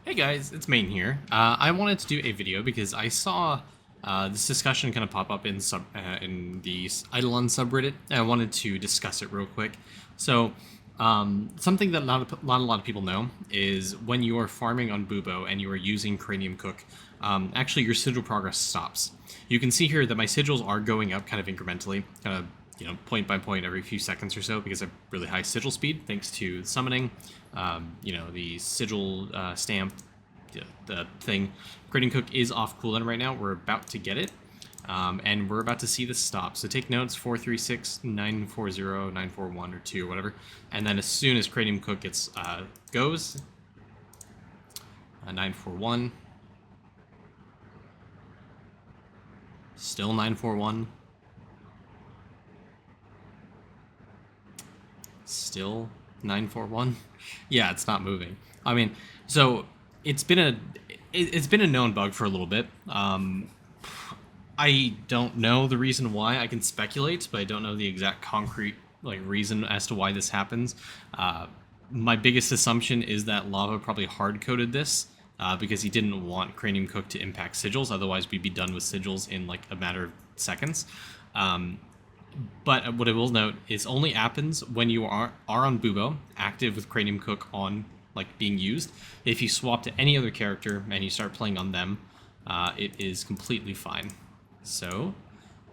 Hey guys, it's Main here. I wanted to do a video because I saw this discussion kind of pop up in the Idleon subreddit, and I wanted to discuss it real quick. So, something that not a lot of people know is when you are farming on Bubo and you are using Cranium Cook, actually your sigil progress stops. You can see here that my sigils are going up kind of incrementally, kind of point by point every few seconds or so because I have really high sigil speed thanks to summoning, the sigil stamp, the thing. Cranium Cook is off cooldown right now. We're about to get it, and we're about to see this stop. So take notes: 436, 940, 941, or 2, or whatever. And then as soon as Cranium Cook goes, 941, still 941. Still 941. Yeah, it's not moving. I mean, so it's been a known bug for a little bit. I don't know the reason why. I can speculate, but I don't know the exact concrete reason as to why this happens. My biggest assumption is that Lava probably hard-coded this because he didn't want Cranium Cook to impact sigils. Otherwise, we'd be done with sigils in a matter of seconds. But what I will note is only happens when you are on Bubo, active with Cranium Cook on, being used. If you swap to any other character and you start playing on them, it is completely fine. So,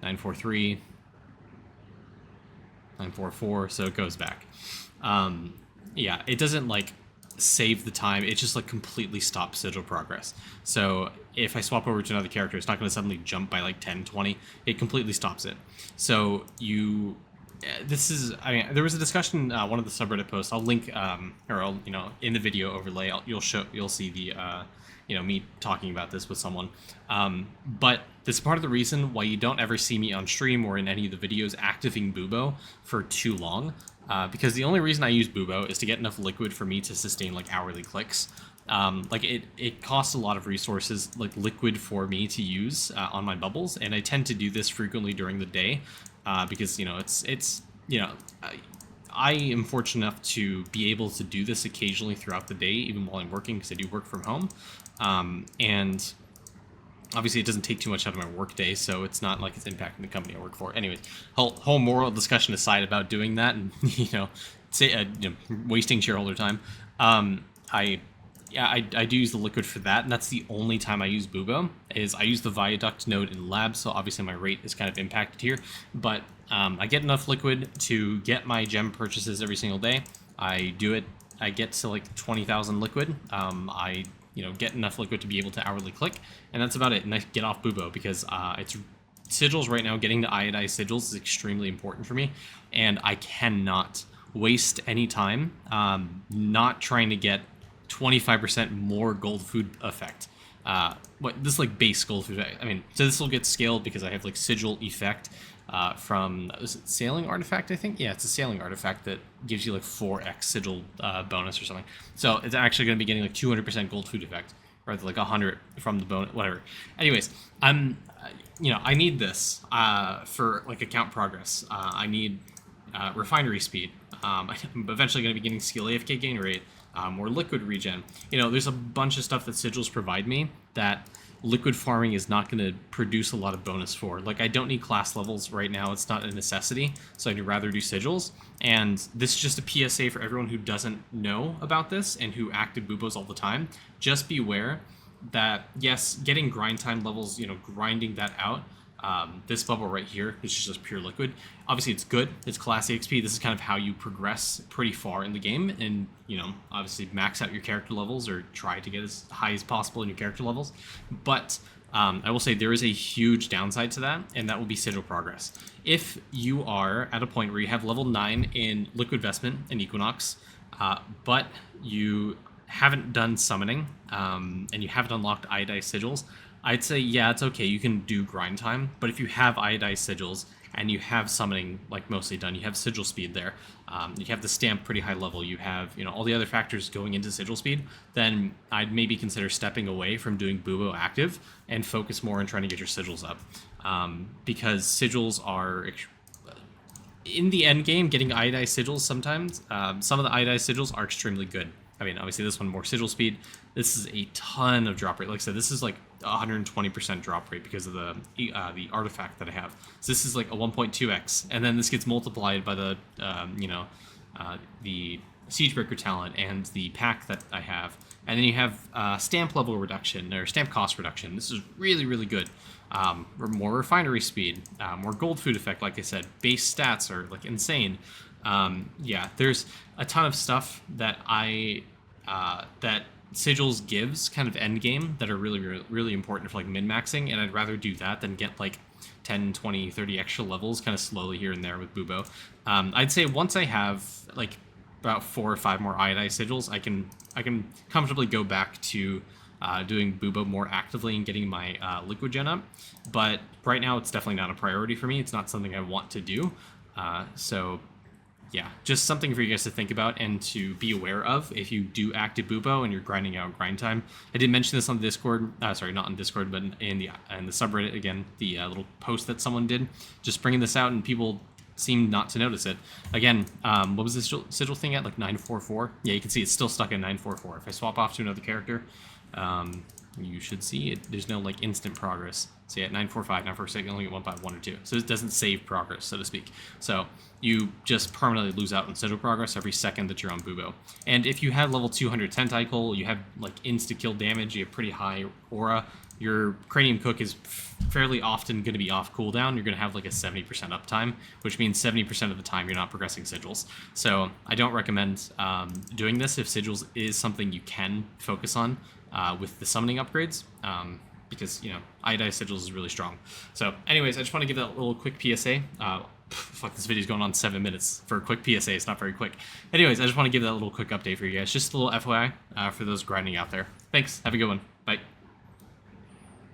943, 944, so it goes back. Yeah, it doesn't, save the time. It just, completely stops sigil progress. So, if I swap over to another character, it's not going to suddenly jump by, 10, 20. It completely stops it. So, there was a discussion, one of the subreddit posts. I'll link, in the video overlay, you'll see the, me talking about this with someone. But this is part of the reason why you don't ever see me on stream or in any of the videos activating Bubo for too long. Because the only reason I use Bubo is to get enough liquid for me to sustain, hourly clicks. It costs a lot of resources, liquid for me to use on my bubbles, and I tend to do this frequently during the day. Because I am fortunate enough to be able to do this occasionally throughout the day, even while I'm working, because I do work from home. And obviously it doesn't take too much out of my work day, so it's not like it's impacting the company I work for. Anyways, whole moral discussion aside about doing that and wasting shareholder time. I do use the liquid for that, and that's the only time I use Bubo. Is I use the viaduct node in lab, so obviously my rate is kind of impacted here. But I get enough liquid to get my gem purchases every single day. I do it. I get to 20,000 liquid. I get enough liquid to be able to hourly click, and that's about it. And I get off Bubo because it's sigils right now. Getting to iodized sigils is extremely important for me, and I cannot waste any time not trying to get 25% more gold food effect. This base gold food effect. I mean, so this will get scaled because I have sigil effect from, is it sailing artifact, I think? Yeah, it's a sailing artifact that gives you 4x sigil bonus or something. So it's actually going to be getting 200% gold food effect, rather than 100 from the bonus, whatever. Anyways, I need this for account progress. I need refinery speed. I'm eventually going to be getting skill AFK gain rate, more liquid regen. There's a bunch of stuff that sigils provide me that liquid farming is not going to produce a lot of bonus for. I don't need class levels right now. It's not a necessity, so I'd rather do sigils. And this is just a PSA for everyone who doesn't know about this and who active Bubos all the time. Just beware that, yes, getting grind time levels, grinding that out, this bubble right here, which is just pure liquid. Obviously, it's good. It's class XP. This is kind of how you progress pretty far in the game, and obviously max out your character levels or try to get as high as possible in your character levels. But I will say there is a huge downside to that, and that will be sigil progress. If you are at a point where you have level 9 in Liquid Vestment and Equinox, but you haven't done summoning, and you haven't unlocked iodized sigils, I'd say, yeah, it's okay, you can do grind time, but if you have iodized sigils and you have summoning mostly done, you have sigil speed there, you have the stamp pretty high level, you have all the other factors going into sigil speed, then I'd maybe consider stepping away from doing Bubo active and focus more on trying to get your sigils up, because sigils are in the end game, getting iodized sigils sometimes, some of the iodized sigils are extremely good. I mean, obviously this one more sigil speed. This is a ton of drop rate. Like I said, this is like 120% drop rate because of the artifact that I have. So this is like a 1.2x, and then this gets multiplied by the the Siegebreaker talent and the pack that I have, and then you have stamp level reduction or stamp cost reduction. This is really, really good. More refinery speed, more gold food effect. Like I said, base stats are like insane. Yeah, there's a ton of stuff that that Sigils gives kind of end game that are really, really, really important for like min-maxing, and I'd rather do that than get like 10, 20, 30 extra levels kind of slowly here and there with Bubo. I'd say once I have like about 4 or 5 more iodized sigils, I can comfortably go back to doing Bubo more actively and getting my liquid gen up. But right now it's definitely not a priority for me. It's not something I want to do. So yeah, just something for you guys to think about and to be aware of if you do active Bubo and you're grinding out grind time. I did mention this on the Discord, sorry, not on Discord, but in the subreddit, again, the little post that someone did, just bringing this out, and people seem not to notice it. Again, what was this sigil thing at, like 944? Yeah, you can see it's still stuck at 944. If I swap off to another character, you should see it. There's no like instant progress. So yeah, 945, 946, you only get 1 by 1 or 2. So it doesn't save progress, so to speak. So you just permanently lose out on sigil progress every second that you're on Bubo. And if you have level 200 tentacle, you have like insta-kill damage, you have pretty high aura, your Cranium Cook is fairly often going to be off cooldown. You're going to have like a 70% uptime, which means 70% of the time you're not progressing sigils. So I don't recommend doing this if sigils is something you can focus on with the summoning upgrades. Because, you know, iodized sigils is really strong. So anyways, I just want to give that little quick PSA. Fuck, this video's going on 7 minutes for a quick PSA. It's not very quick. Anyways, I just want to give that little quick update for you guys. Just a little FYI for those grinding out there. Thanks. Have a good one.